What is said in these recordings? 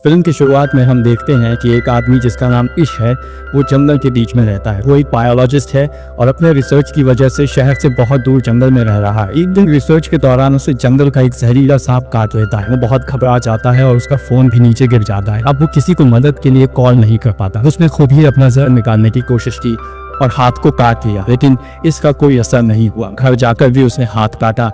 Film की शुरुआत में हम देखते हैं कि एक आदमी जिसका नाम इश है वो जंगल के बीच में रहता है। वो एक बायोलॉजिस्ट है और अपने रिसर्च की वजह से शहर से बहुत दूर जंगल में रह रहा है। एक दिन रिसर्च के दौरान उसे जंगल का एक जहरीला सांप काट लेता है। वो बहुत घबरा जाता है और उसका फोन भी नीचे गिर जाता है। अब वो किसी को मदद के लिए कॉल नहीं कर पाता। उसने खुद ही अपना जहर निकालने की कोशिश की और हाथ को काट लिया, लेकिन इसका कोई असर नहीं हुआ। घर जाकर भी उसने हाथ काटा,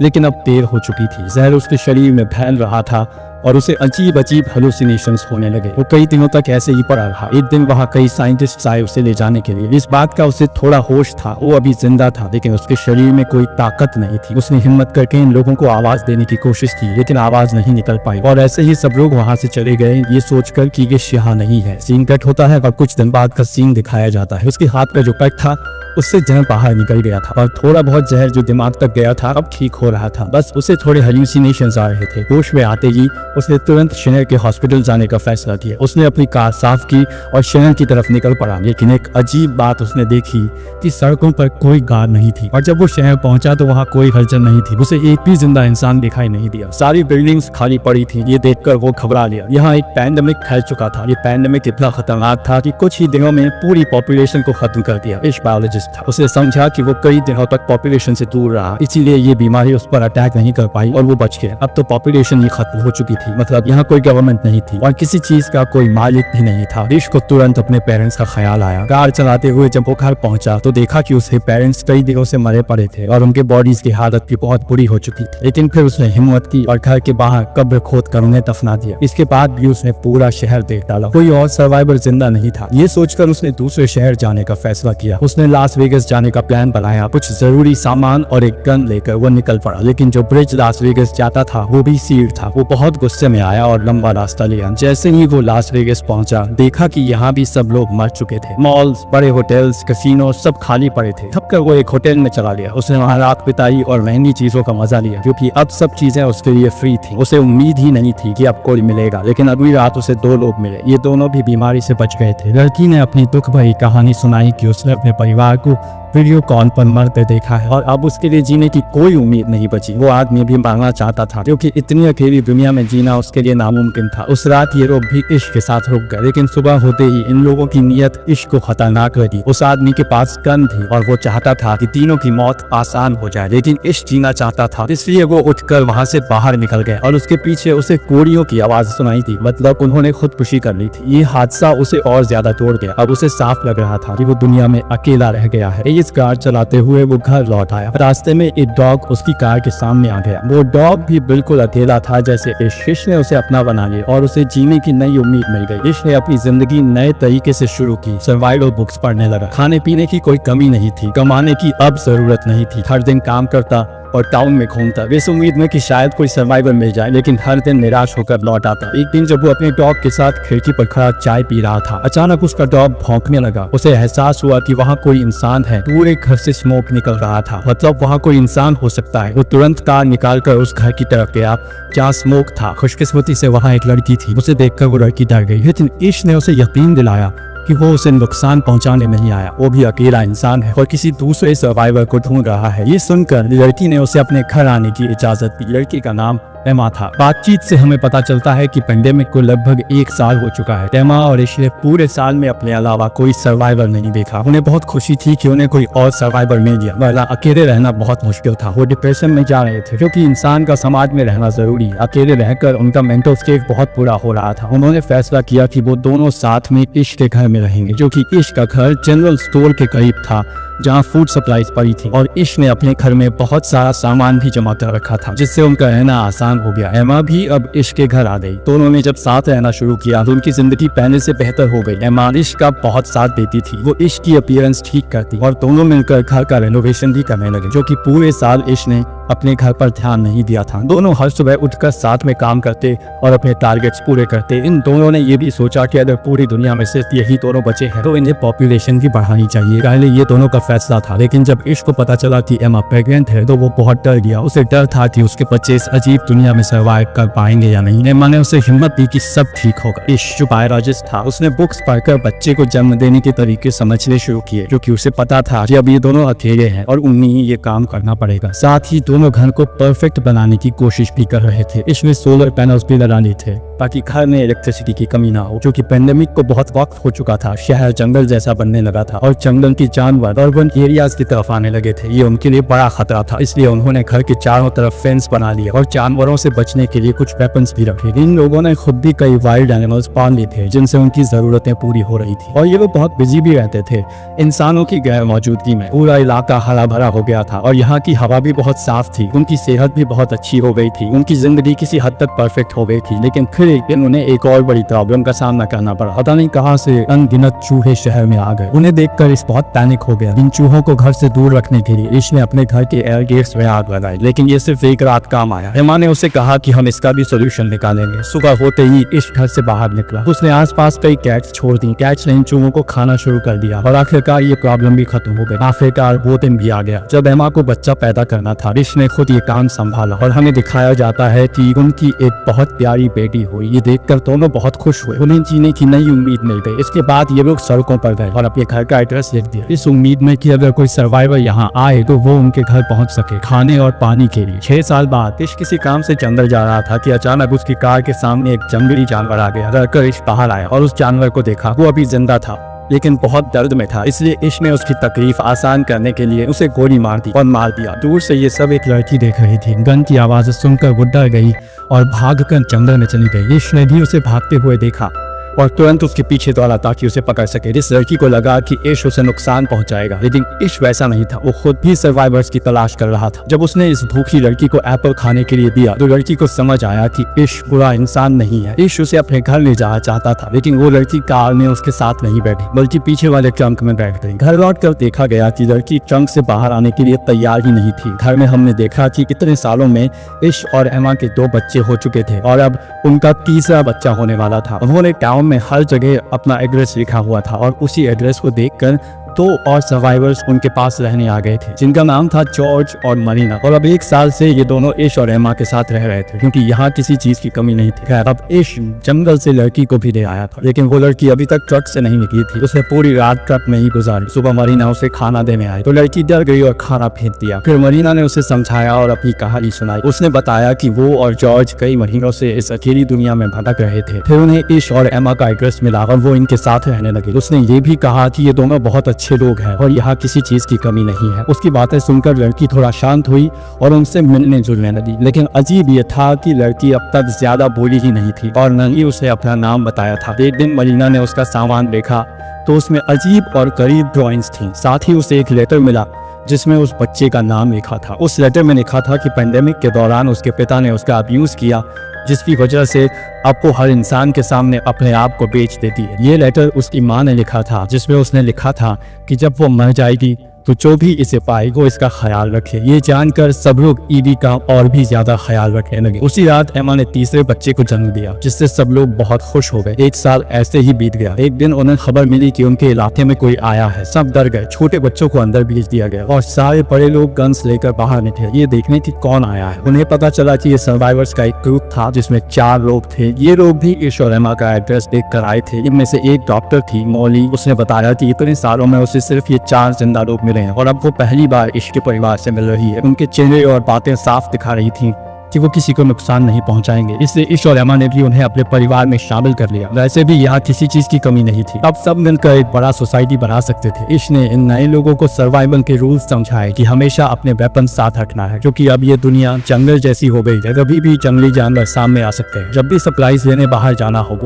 लेकिन अब देर हो चुकी थी। जहर उसके शरीर में फैल रहा था और उसे अजीब अजीब हेलुसिनेशंस होने लगे। वो कई दिनों तक ऐसे ही पड़ा रहा। एक दिन वहाँ कई साइंटिस्ट आए उसे ले जाने के लिए। इस बात का उसे थोड़ा होश था, वो अभी जिंदा था, लेकिन उसके शरीर में कोई ताकत नहीं थी। उसने हिम्मत करके इन लोगों को आवाज देने की कोशिश की, लेकिन आवाज नहीं निकल पाई और ऐसे ही सब लोग वहाँ से चले गए, ये सोचकर कि ये यहाँ नहीं है। सीन कट होता है और कुछ दिन बाद का सीन दिखाया जाता है। उसके हाथ का जो कट था उससे जहर बाहर निकल गया था और थोड़ा बहुत जहर जो दिमाग तक गया था अब ठीक हो रहा था। बस उसे थोड़े हेलुसिनेशंस आ रहे थे। होश में आते ही उसने तुरंत शहर के हॉस्पिटल जाने का फैसला किया। उसने अपनी कार साफ की और शहर की तरफ निकल पड़ा, लेकिन एक अजीब बात उसने देखी कि सड़कों पर कोई कार नहीं थी और जब वो शहर पहुंचा तो वहाँ कोई हलचल नहीं थी। उसे एक भी जिंदा इंसान दिखाई नहीं दिया। सारी बिल्डिंग्स खाली पड़ी थी। ये देखकर वो घबरा लिया। यहाँ एक पैंडेमिक फैल चुका था। ये पैंडेमिक इतना खतरनाक था कि कुछ ही दिनों में पूरी पॉपुलेशन को खत्म कर दिया। इस बायोलॉजिस्ट था। उसे समझा कि वो कई दिनों तक पॉपुलेशन से दूर रहा, इसीलिए ये बीमारी उस पर अटैक नहीं कर पाई और वो बच गया। अब तो पॉपुलेशन ही खत्म हो चुकी थी, मतलब यहाँ कोई गवर्नमेंट नहीं थी और किसी चीज का कोई मालिक भी नहीं था। रिश को तुरंत अपने पेरेंट्स का ख्याल आया। कार चलाते हुए जब वो घर पहुंचा तो देखा कि उसके पेरेंट्स कई दिनों से मरे पड़े थे और उनके बॉडीज की हालत भी बहुत बुरी हो चुकी थी। लेकिन फिर उसने हिम्मत की और घर के बाहर कब्र खोद कर उन्हें दफना दिया। इसके बाद भी उसने पूरा शहर देख डाला, कोई और सर्वाइवर जिंदा नहीं था। ये सोचकर उसने दूसरे शहर जाने का फैसला किया। उसने लास वेगस जाने का प्लान बनाया। कुछ जरूरी सामान और एक गन लेकर वो निकल पड़ा, लेकिन जो ब्रिज लास वेगस जाता था वो भी सील्ड था। वो बहुत गुस्से में आया और लंबा रास्ता लिया। जैसे ही वो लास वेगस पहुंचा देखा कि यहाँ भी सब लोग मर चुके थे। मॉल्स, बड़े होटल्स, कैसीनो सब खाली पड़े थे। थक कर वो एक होटल में चला गया। उसने वहाँ रात बिताई और महंगी चीजों का मजा लिया, क्योंकि अब सब चीजें उसके लिए फ्री थी। उसे उम्मीद ही नहीं थी कि अब कोई मिलेगा, लेकिन अगली रात उसे 2 लोग मिले। ये दोनों भी बीमारी से बच गए थे। लड़की ने अपनी दुख भरी कहानी सुनाई कि उसने अपने परिवार को वीडियो कॉल पर मरते देखा है और अब उसके लिए जीने की कोई उम्मीद नहीं बची। वो आदमी भी मरना चाहता था, क्योंकि इतनी अकेली दुनिया में जीना उसके लिए नामुमकिन था। उस रात ये लोग भी इश्क के साथ रुक गए, लेकिन सुबह होते ही इन लोगों की नीयत इश्क को खतरनाक लगी। उस आदमी के पास गन थी और वो चाहता था कि तीनों की मौत आसान हो जाए, लेकिन इश्क जीना चाहता था, इसलिए वो उठकर वहाँ से बाहर निकल गए और उसके पीछे उसे कोड़ियों की आवाज सुनाई थी, मतलब उन्होंने खुदकुशी कर ली थी। ये हादसा उसे और ज्यादा तोड़ गया। अब उसे साफ लग रहा था कि वो दुनिया में अकेला रह गया है। इस कार चलाते हुए वो घर लौट आया। रास्ते में एक डॉग उसकी कार के सामने आ गया। वो डॉग भी बिल्कुल अकेला था जैसे इश ने उसे अपना बना लिया और उसे जीने की नई उम्मीद मिल गई। इश ने अपनी जिंदगी नए तरीके से शुरू की। सर्वाइवल बुक्स पढ़ने लगा। खाने पीने की कोई कमी नहीं थी, कमाने की अब जरूरत नहीं थी। हर दिन काम करता और टाउन में घूमता, इस उम्मीद में कि शायद कोई सर्वाइवर मिल जाए, लेकिन हर दिन निराश होकर लौट आता। एक दिन जब वो अपने डॉग के साथ खिड़की पर खड़ा चाय पी रहा था, अचानक उसका डॉग भौंकने लगा। उसे एहसास हुआ कि वहाँ कोई इंसान है। पूरे घर से स्मोक निकल रहा था, मतलब वहाँ कोई इंसान हो सकता है। वो तुरंत कार निकालकर उस घर की तरफ गया जहाँ स्मोक था। खुशकिस्मती से वहाँ एक लड़की थी। उसे देखकर वो लड़की डर गई, लेकिन इश ने उसे यकीन दिलाया कि वो उसे नुकसान पहुंचाने नहीं आया। वो भी अकेला इंसान है और किसी दूसरे सर्वाइवर को ढूंढ रहा है। ये सुनकर लड़की ने उसे अपने घर आने की इजाजत दी। लड़की का नाम एमा था। बातचीत से हमें पता चलता है कि पेंडेमिक को लगभग 1 साल हो चुका है। एमा और इश ने पूरे साल में अपने अलावा कोई सर्वाइवर नहीं देखा। उन्हें बहुत खुशी थी कि उन्हें कोई और सर्वाइवर मिल गया, वरना अकेले रहना बहुत मुश्किल था। वो डिप्रेशन में जा रहे थे, क्योंकि इंसान का समाज में रहना जरूरी है। अकेले रहकर उनका मेंटल स्टेट बहुत बुरा हो रहा था। उन्होंने फैसला किया कि वो दोनों साथ में इश के घर में रहेंगे, जो कि इश का घर जनरल स्टोर के करीब था जहाँ फूड सप्लाईज पड़ी थी, और इश ने अपने घर में बहुत सारा सामान भी जमा कर रखा था, जिससे उनका रहना आसान हो गया। एमा भी अब इश के घर आ गई। दोनों ने जब साथ रहना शुरू किया तो उनकी जिंदगी पहले से बेहतर हो गई। एमा इश का बहुत साथ देती थी। वो इश की अपीयरेंस ठीक करती और दोनों मिलकर घर का रेनोवेशन भी करने लगे, जो कि पूरे साल इश ने अपने घर पर ध्यान नहीं दिया था। दोनों हर सुबह उठकर साथ में काम करते और अपने टारगेट्स पूरे करते। इन दोनों ने ये भी सोचा कि अगर पूरी दुनिया में सिर्फ यही दोनों बचे हैं तो इन्हें पॉपुलेशन भी बढ़ानी चाहिए। पहले ये दोनों का फैसला था, लेकिन जब इश को पता चला कि एमा प्रेग्नेंट है तो वो बहुत डर गया। उसे डर था कि उसके बच्चे इस अजीब दुनिया में सर्वाइव कर पाएंगे या नहीं। एमा ने उसे हिम्मत दी कि सब ठीक होगा। इश जो बायोलॉजिस्ट था, उसने बुक्स पढ़कर बच्चे को जन्म देने के तरीके समझने शुरू किए, क्योंकि उसे पता था कि अब ये दोनों अकेले हैं और उन्हें ही ये काम करना पड़ेगा। साथ ही दोनों दोनों घर को परफेक्ट बनाने की कोशिश भी कर रहे थे। इसमें सोलर पैनल्स भी लगाने थे ताकि घर में इलेक्ट्रिसिटी की कमी ना हो, क्योंकि पेंडेमिक को बहुत वक्त हो चुका था। शहर जंगल जैसा बनने लगा था और जंगल के जानवर अर्बन एरियाज की तरफ आने लगे थे। ये उनके लिए बड़ा खतरा था, इसलिए उन्होंने घर के चारों तरफ फेंस बना लिए और जानवरों से बचने के लिए कुछ वेपन्स भी रखे। इन लोगों ने खुद भी कई वाइल्ड एनिमल्स पाल लिए थे जिनसे उनकी जरूरतें पूरी हो रही थी और ये लोग बहुत बिजी भी रहते थे। इंसानों की गैर मौजूदगी में पूरा इलाका हरा भरा हो गया था और यहाँ की हवा भी बहुत साफ थी। उनकी सेहत भी बहुत अच्छी हो गई थी, उनकी जिंदगी किसी हद तक परफेक्ट हो गई थी। लेकिन फिर एक दिन उन्हें एक और बड़ी प्रॉब्लम का सामना करना पड़ा। पता नहीं कहाँ से अनगिनत चूहे शहर में आ गए। उन्हें देखकर इस बहुत पैनिक हो गया। इन चूहों को घर से दूर रखने के लिए इसने अपने घर के एयर गेट्स में आग लगाई, लेकिन ये सिर्फ एक रात काम आया। एमा ने उसे कहा कि हम इसका भी सोल्यूशन निकालेंगे। सुबह होते ही इस घर से बाहर निकला। उसने आसपास कई कैट्स छोड़ दी। कैट्स ने इन चूहों को खाना शुरू कर दिया और आखिरकार ये प्रॉब्लम भी खत्म हो गई। आखिरकार वो दिन भी आ गया जब एमा को बच्चा पैदा करना था। इसने खुद ये काम संभाला और हमें दिखाया जाता है कि उनकी एक बहुत प्यारी बेटी हुई। ये देखकर दोनों बहुत खुश हुए। उन्हें जीने की नई उम्मीद मिल गई। इसके बाद ये लोग सड़कों पर गए और अपने घर का एड्रेस लिख दिया, इस उम्मीद में कि अगर कोई सर्वाइवर यहाँ आए तो वो उनके घर पहुँच सके खाने और पानी के लिए। 6 साल बाद इश किसी काम से जंगल जा रहा था कि अचानक उसकी कार के सामने एक जंगली जानवर आ गया। डरकर इश बाहर आया और उस जानवर को देखा। वो अभी जिंदा था लेकिन बहुत दर्द में था, इसलिए इश ने उसकी तकलीफ आसान करने के लिए उसे गोली मार दी और मार दिया। दूर से ये सब एक लड़की देख रही थी। गन की आवाज़ सुनकर वो डर गई और भागकर जंगल में चली गई। इश ने भी उसे भागते हुए देखा और तुरंत उसके पीछे दौड़ा ताकि उसे पकड़ सके। इस लड़की को लगा कि इश उसे नुकसान पहुंचाएगा, लेकिन इश वैसा नहीं था। वो खुद भी सर्वाइवर्स की तलाश कर रहा था। जब उसने इस भूखी लड़की को एप्पल खाने के लिए दिया तो लड़की को समझ आया कि इश बुरा इंसान नहीं है। इश उसे अपने घर ले जाना चाहता था, लेकिन वो लड़की कार में उसके साथ नहीं बैठी बल्कि पीछे वाले ट्रंक में बैठ गई। घर लौट कर देखा गया कि लड़की ट्रंक से बाहर आने के लिए तैयार ही नहीं थी। घर में हमने देखा कि कितने सालों में इश और एमा के 2 बच्चे हो चुके थे और अब उनका तीसरा बच्चा होने वाला था। उन्होंने टाउन में हर जगह अपना एड्रेस लिखा हुआ था और उसी एड्रेस को देखकर 2 और सर्वाइवर्स उनके पास रहने आ गए थे जिनका नाम था जॉर्ज और मरीना। और अब 1 साल से ये दोनों इश और एमा के साथ रह रहे थे क्योंकि यहाँ किसी चीज की कमी नहीं थी। खैर, अब इश जंगल से लड़की को भी ले आया था, लेकिन वो लड़की अभी तक ट्रक से नहीं निकली थी। उसने पूरी रात ट्रक में ही गुजारी। सुबह मरीना उसे खाना देने आई तो लड़की डर गई और खाना फेंक दिया। फिर मरीना ने उसे समझाया और अपनी कहानी सुनाई। उसने बताया कि वो और जॉर्ज कई महीनों से इस अकेली दुनिया में भटक रहे थे। फिर उन्हें इश और एमा का एड्रेस मिला और वो इनके साथ रहने लगे। उसने ये भी कहा कि ये दोनों बहुत अच्छे लोग हैं और यहाँ किसी चीज की कमी नहीं है। उसकी बातें सुनकर लड़की थोड़ा शांत हुई और उनसे मिलने जुलने लगी। लेकिन अजीब ये था कि लड़की अब तक ज्यादा बोली ही नहीं थी और न ही उसे अपना नाम बताया था। एक दिन मरीना ने उसका सामान देखा तो उसमें अजीब और करीब ड्रॉइंग्स थी। साथ ही उसे एक लेटर मिला जिसमें उस बच्चे का नाम लिखा था। उस लेटर में लिखा था कि पेंडेमिक के दौरान उसके पिता ने उसका अब्यूज किया, जिसकी वजह से अब वो हर इंसान के सामने अपने आप को बेच देती है। ये लेटर उसकी माँ ने लिखा था जिसमें उसने लिखा था कि जब वो मर जाएगी तो जो भी इसे पाए वो इसका ख्याल रखे। ये जानकर सब लोग ईदी का और भी ज्यादा ख्याल रखने लगे। उसी रात एमा ने तीसरे बच्चे को जन्म दिया जिससे सब लोग बहुत खुश हो गए। 1 साल ऐसे ही बीत गया। एक दिन उन्हें खबर मिली कि उनके इलाके में कोई आया है। सब डर गए। छोटे बच्चों को अंदर भेज दिया गया और सारे बड़े लोग गन्स लेकर बाहर निकले ये देखने की कौन आया है। उन्हें पता चला कि ये सर्वाइवर्स का एक ग्रुप था जिसमें 4 लोग थे। ये लोग भी इश और एमा का एड्रेस देख कर आए थे। इनमें से एक डॉक्टर थी, मौली। उसने बताया कि इतने सालों में उसे सिर्फ ये 4 जिंदा लोग मिले हैं और अब वो पहली बार इश के परिवार से मिल रही है। उनके चेहरे और बातें साफ दिखा रही थी कि वो किसी को नुकसान नहीं पहुंचाएंगे। इसलिए इश और एमा ने भी उन्हें अपने परिवार में शामिल कर लिया। वैसे भी यहाँ किसी चीज की कमी नहीं थी। अब सब मिलकर एक बड़ा सोसाइटी बना सकते थे। इश ने इन नए लोगों को सर्वाइवल के रूल्स समझाए कि हमेशा अपने वेपन साथ रखना है क्योंकि अब ये दुनिया जंगल जैसी हो गई है। कभी भी जंगली जानवर सामने आ सकते हैं। जब भी सप्लाईज लेने बाहर जाना हो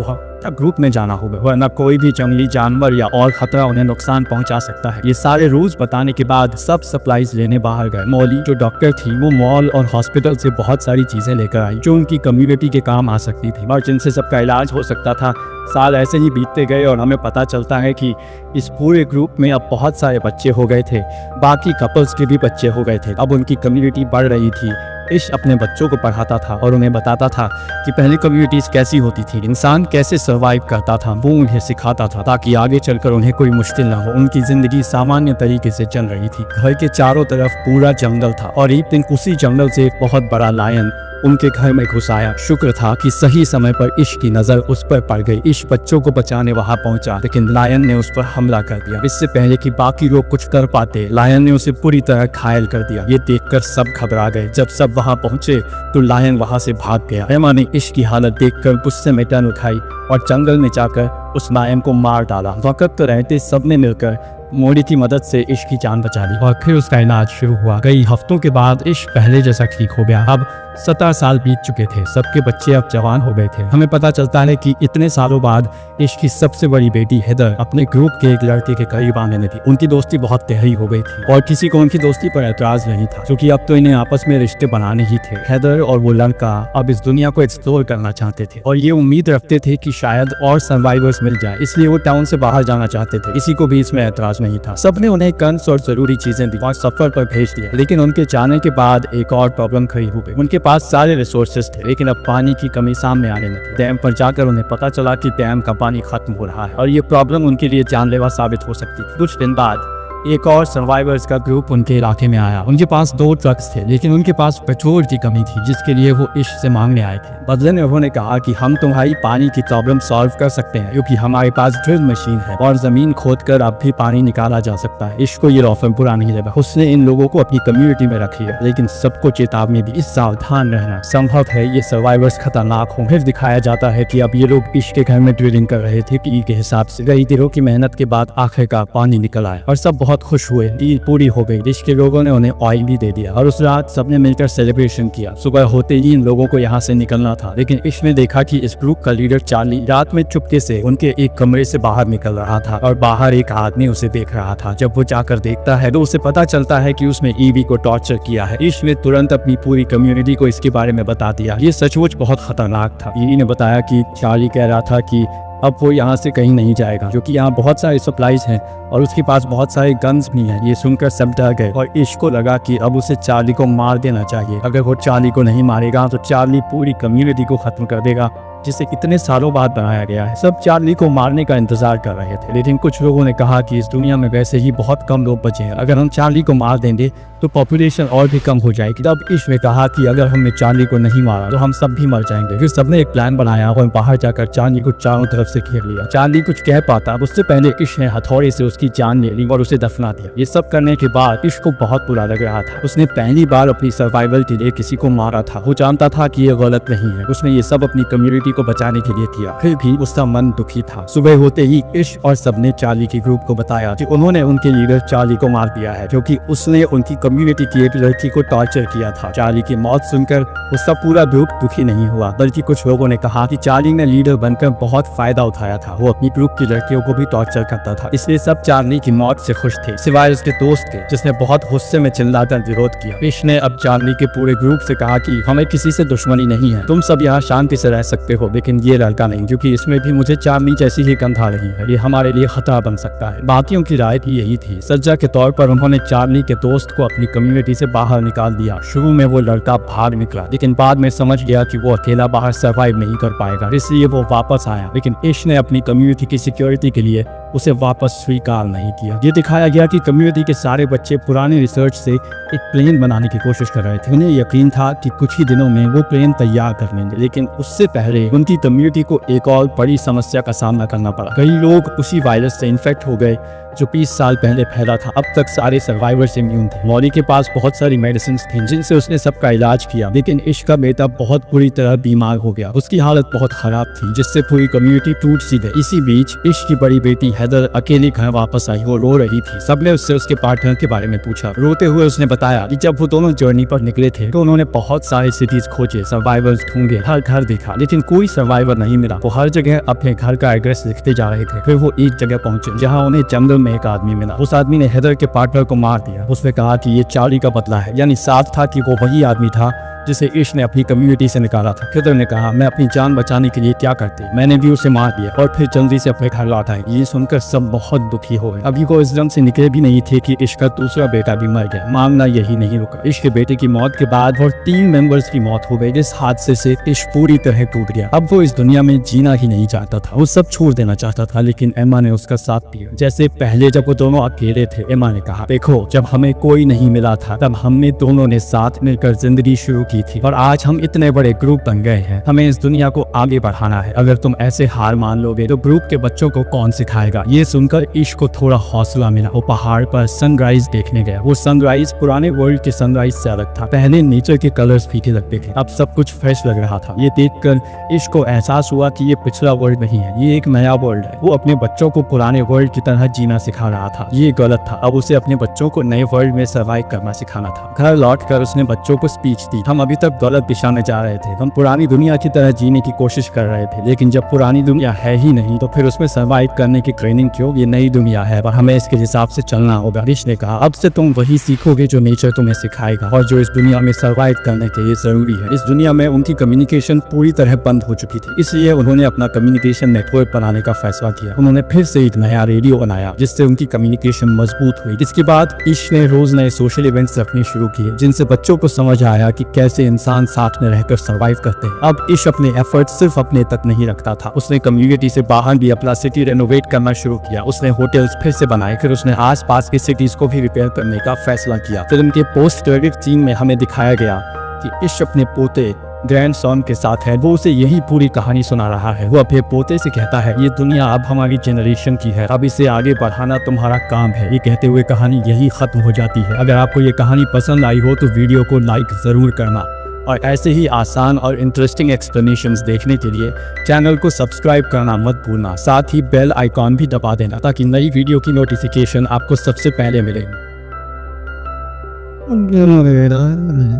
ग्रुप में जाना होगा, वरना कोई भी जंगली जानवर या और खतरा उन्हें नुकसान पहुंचा सकता है। ये सारे रूल्स बताने के बाद सब सप्लाईज लेने बाहर गए। मौली जो डॉक्टर थी वो मॉल और हॉस्पिटल से बहुत सारी चीजें लेकर आई जो उनकी कम्युनिटी के काम आ सकती थी और जिनसे सबका इलाज हो सकता था। साल ऐसे ही बीतते गए और हमें पता चलता है कि इस पूरे ग्रुप में अब बहुत सारे बच्चे हो गए थे। बाकी कपल्स के भी बच्चे हो गए थे। अब उनकी कम्युनिटी बढ़ रही थी। इश अपने बच्चों को पढ़ाता था और उन्हें बताता था कि पहले कम्युनिटीज कैसी होती थी, इंसान कैसे सर्वाइव करता था। वो उन्हें सिखाता था ताकि आगे चलकर उन्हें कोई मुश्किल ना हो। उनकी जिंदगी सामान्य तरीके से चल रही थी। घर के चारों तरफ पूरा जंगल था और एक दिन उसी जंगल से एक बहुत बड़ा लायन उनके घर में घुस आया। शुक्र था कि सही समय पर इश्क की नजर उस पर पड़ गई। इश्क बच्चों को बचाने वहां पहुंचा, लेकिन लायन ने उस पर हमला कर दिया। इससे पहले कि बाकी लोग कुछ कर पाते, लायन ने उसे पूरी तरह घायल कर दिया। ये देखकर सब घबरा गए। जब सब वहां पहुंचे तो लायन वहां से भाग गया। एमा ने इश्क की हालत देखकर गुस्से में टन उठाई और जंगल में जाकर उस लायन को मार डाला। वक्त तो रहते सबने मिलकर मोड़ी की मदद से इश्क की जान बचा ली और फिर उसका इलाज शुरू हुआ। कई हफ्तों के बाद इश्क पहले जैसा ठीक हो गया। अब 17 साल बीत चुके थे। सबके बच्चे अब जवान हो गए थे। हमें पता चलता है कि इतने सालों बाद इश्क की सबसे बड़ी बेटी हैदर अपने ग्रुप के एक लड़के के करीब आने लगी। उनकी दोस्ती बहुत गहरी हो गई थी और किसी को उनकी दोस्ती पर एतराज नहीं था, क्योंकि अब तो इन्हें आपस में रिश्ते बनाने ही थे। हैदर और वो लड़का अब इस दुनिया को एक्सप्लोर करना चाहते थे और ये उम्मीद रखते थे कि शायद और सर्वाइवर्स मिल जाए, इसलिए वो टाउन से बाहर जाना चाहते थे। किसी को भी इसमें एतराज नहीं था। सबने उन्हें गन्स और जरूरी चीजें दी और सफर पर भेज दिया। लेकिन उनके जाने के बाद एक और प्रॉब्लम खड़ी हो गई। उनके पास सारे रिसोर्सेज थे, लेकिन अब पानी की कमी सामने आने लगी। डैम पर जाकर उन्हें पता चला कि डैम का पानी खत्म हो रहा है और ये प्रॉब्लम उनके लिए जानलेवा साबित हो सकती थी। कुछ दिन बाद एक और सर्वाइवर्स का ग्रुप उनके इलाके में आया। उनके पास 2 ट्रक्स थे, लेकिन उनके पास पेट्रोल की कमी थी, जिसके लिए वो इश्क से मांगने आए थे। बदले में उन्होंने कहा कि हम तुम्हारी पानी की प्रॉब्लम सॉल्व कर सकते हैं, क्योंकि हमारे पास ड्रिल मशीन है और जमीन खोदकर अब भी पानी निकाला जा सकता है। इश्क को ये ऑफर बुरा नहीं लगा। उसने इन लोगों को अपनी कम्युनिटी में रख लिया, लेकिन सबको चेतावनी दी, इस सावधान रहना, संभव है ये सर्वाइवर्स खतरनाक हों। फिर दिखाया जाता है कि अब ये लोग इश्क के घर में ड्रिलिंग कर रहे थे पी के हिसाब से। कई दिनों की मेहनत के बाद आखिरकार पानी निकल आया और सब बहुत खुश हुए। डील पूरी हो गई। इश्क के लोगों ने उन्हें ऑयल भी दे दिया और उस रात सबने मिलकर सेलिब्रेशन किया। सुबह होते ही इन लोगों को यहाँ से निकलना था, लेकिन इश्क ने देखा कि इस ग्रुप का लीडर चार्ली रात में चुपके से उनके एक कमरे से बाहर निकल रहा था और बाहर एक आदमी उसे देख रहा था। जब वो जाकर देखता है तो उसे पता चलता है कि उसने ईवी को टॉर्चर किया है। इश्क ने तुरंत अपनी पूरी कम्युनिटी को इसके बारे में बता दिया। ये सचमुच बहुत खतरनाक था। ईवी ने बताया कि चार्ली कह रहा था कि अब वो यहाँ से कहीं नहीं जाएगा, क्योंकि यहाँ बहुत सारे सप्लाईज हैं और उसके पास बहुत सारे गन्स भी हैं। ये सुनकर सब डर गए और इश्क को लगा कि अब उसे चार्ली को मार देना चाहिए। अगर वो चार्ली को नहीं मारेगा तो चार्ली पूरी कम्युनिटी को खत्म कर देगा, जिसे इतने सालों बाद बनाया गया है। सब चार्ली को मारने का इंतजार कर रहे थे, लेकिन कुछ लोगों ने कहा कि इस दुनिया में वैसे ही बहुत कम लोग बचे हैं, अगर हम चार्ली को मार देंगे तो पॉपुलेशन और भी कम हो जाएगी। तब इश्क ने कहा कि अगर हमने चार्ली को नहीं मारा तो हम सब भी मर जाएंगे। फिर सबने एक प्लान बनाया और बाहर जाकर चार्ली को चारों तरफ से घेर लिया। चार्ली कुछ कह पाता उससे पहले इश्क ने हथौड़े से उसकी जान ले ली और उसे दफना दिया। ये सब करने के बाद इश्क को बहुत बुरा लग रहा था। उसने पहली बार अपनी सर्वाइवल के लिए किसी को मारा था। वो जानता था कि ये गलत नहीं है। उसने ये सब अपनी कम्युनिटी को बचाने के लिए किया, फिर भी उसका मन दुखी था। सुबह होते ही इश्क और सबने चार्ली के ग्रुप को बताया कि उन्होंने उनके लीडर चार्ली को मार दिया है, क्योंकि उसने उनकी कम्युनिटी की एक लड़की को टॉर्चर किया था। चार्ली की मौत सुनकर उसका पूरा ग्रुप दुखी नहीं हुआ, बल्कि कुछ लोगों ने कहा कि चार्ली ने लीडर बनकर बहुत फायदा उठाया था। वो अपनी ग्रुप की लड़कियों को भी टॉर्चर करता था, इसलिए सब चार्ली की मौत से खुश थे, सिवाय उसके दोस्त के, जिसने बहुत गुस्से में चिल्लाकर विरोध किया। इश्क ने अब चार्ली के पूरे ग्रुप से कहा कि हमें किसी से दुश्मनी नहीं है, तुम सब यहाँ शांति से रह सकते हो, लेकिन ये लड़का नहीं, क्योंकि इसमें भी मुझे चार्ली जैसी ही गंध आ रही है। ये हमारे लिए खतरा बन सकता है। बाकियों की राय भी यही थी। सज्जा के तौर पर उन्होंने चार्ली के दोस्त को अपनी कम्युनिटी से बाहर निकाल दिया। शुरू में वो लड़का भाग निकला, लेकिन बाद में समझ गया कि वो अकेला बाहर सर्वाइव नहीं कर पाएगा, इसलिए वो वापस आया। लेकिन इश्क ने अपनी कम्युनिटी की सिक्योरिटी के लिए उसे वापस स्वीकार नहीं किया। ये दिखाया गया कि कम्युनिटी के सारे बच्चे पुराने रिसर्च से एक प्लेन बनाने की कोशिश कर रहे थे। उन्हें यकीन था कि कुछ ही दिनों में वो प्लेन तैयार कर लेंगे, लेकिन उससे पहले उनकी कम्युनिटी को एक और बड़ी समस्या का सामना करना पड़ा। कई लोग उसी वायरस से इन्फेक्ट हो गए जो 20 साल पहले फैला था। अब तक सारे सर्वाइवर्स इम्यून थे। मौली के पास बहुत सारी मेडिसिन थी जिनसे उसने सबका इलाज किया, लेकिन इश्क का बेटा बहुत बुरी तरह बीमार हो गया। उसकी हालत बहुत खराब थी, जिससे पूरी कम्युनिटी टूट सी गई। इसी बीच इश्क की बड़ी बेटी हैदर अकेली घर वापस आई। वो रो रही थी। सबने उससे उसके पार्टनर के बारे में पूछा। रोते हुए उसने बताया कि जब वो दोनों जर्नी पर निकले थे तो उन्होंने बहुत सारे सिटीज खोजे, सर्वाइवर्स ढूंढे, हर घर देखा, लेकिन कोई सर्वाइवर नहीं मिला। वो हर जगह अपने घर का एड्रेस लिखते जा रहे थे। फिर वो एक जगह पहुंचे जहाँ उन्हें जंगल में एक आदमी मिला। उस आदमी ने हैदर के पार्टनर को मार दिया। उसने कहा कि ये चार्ली का बदला है, यानी साफ था कि वो वही आदमी था जिसे इश्क ने अपनी कम्युनिटी से निकाला था। हैदर ने कहा, मैं अपनी जान बचाने के लिए क्या करती, मैंने भी उसे मार दिया और फिर जल्दी से अपने घर लौट आए। ये सुनकर सब बहुत दुखी हो गए। अभी वो इस दम से निकले भी नहीं थे कि इश्क का दूसरा बेटा भी मर गया। मामला यही नहीं रुका। इश्क के बेटे की मौत के बाद और 3 मेंबर्स की मौत हो गई। इस हादसे से इश्क पूरी तरह टूट गया। अब वो इस दुनिया में जीना ही नहीं चाहता था। वो सब छोड़ देना चाहता था, लेकिन एमा ने उसका साथ दिया। जैसे पहले जब वो दोनों अकेले थे, एमा ने कहा, देखो जब हमें कोई नहीं मिला था तब हमने दोनों ने साथ मिलकर जिंदगी शुरू की थी और आज हम इतने बड़े ग्रुप बन गए हैं। हमें इस दुनिया को आगे बढ़ाना है। अगर तुम ऐसे हार मान लोगे तो ग्रुप के बच्चों को कौन सिखाएगा। ये सुनकर इश्क को थोड़ा हौसला मिला। वो पहाड़ पर सनराइज देखने गया। वो सनराइज पुराने वर्ल्ड के सनराइज से अलग था। पहले नेचर के कलर्स फीके लगते थे, अब सब कुछ फ्रेश लग रहा था। ये देखकर इश्क को एहसास हुआ कि ये पिछला वर्ल्ड नहीं है, ये एक नया वर्ल्ड है। वो अपने बच्चों को पुराने वर्ल्ड की तरह जीना सिखा रहा था। ये गलत था। अब उसे अपने बच्चों को नए वर्ल्ड में सर्वाइव करना सिखाना था। घर लौटकर उसने बच्चों को स्पीच दी। हम अभी तक गलत दिशा में जा रहे थे। हम पुरानी दुनिया की तरह जीने की कोशिश कर रहे थे, लेकिन जब पुरानी दुनिया है ही नहीं तो फिर उसमें सर्वाइव करने की ट्रेनिंग क्यों। ये नई दुनिया है और हमें इसके हिसाब से चलना होगा। ऋषि ने कहा, अब से तुम वही सीखोगे जो नेचर तुम्हें सिखाएगा और जो इस दुनिया में सर्वाइव करने के लिए जरूरी है। इस दुनिया में उनकी कम्युनिकेशन पूरी तरह बंद हो चुकी थी, इसलिए उन्होंने अपना कम्युनिकेशन नेटवर्क बनाने का फैसला किया। उन्होंने फिर से एक नया रेडियो बनाया जिससे उनकी कम्युनिकेशन मजबूत हुई। इसके बाद ईश ने रोज नए सोशल इवेंट्स रखने शुरू किए जिनसे बच्चों को समझ आया कि कैसे इंसान साथ में रहकर सर्वाइव करते हैं। अब ईश अपने एफर्ट सिर्फ अपने तक नहीं रखता था, उसने कम्युनिटी से बाहर भी अपना सिटी रेनोवेट करना शुरू किया। उसने होटल्स फिर से बनाए, फिर उसने आसपास की सिटीज को भी रिपेयर करने का फैसला किया। फिल्म के पोस्ट क्रेडिट सीन में हमें दिखाया गया कि ईश अपने पोते ग्रैंड सॉन के साथ है। वो उसे यही पूरी कहानी सुना रहा है। वो अपने पोते से कहता है, ये दुनिया अब हमारी जनरेशन की है, अब इसे आगे बढ़ाना तुम्हारा काम है। ये कहते हुए कहानी यही खत्म हो जाती है। अगर आपको ये कहानी पसंद आई हो तो वीडियो को लाइक जरूर करना और ऐसे ही आसान और इंटरेस्टिंग एक्सप्लेनेशंस देखने के लिए चैनल को सब्सक्राइब करना मत भूलना। साथ ही बेल आइकॉन भी दबा देना ताकि नई वीडियो की नोटिफिकेशन आपको सबसे पहले मिले।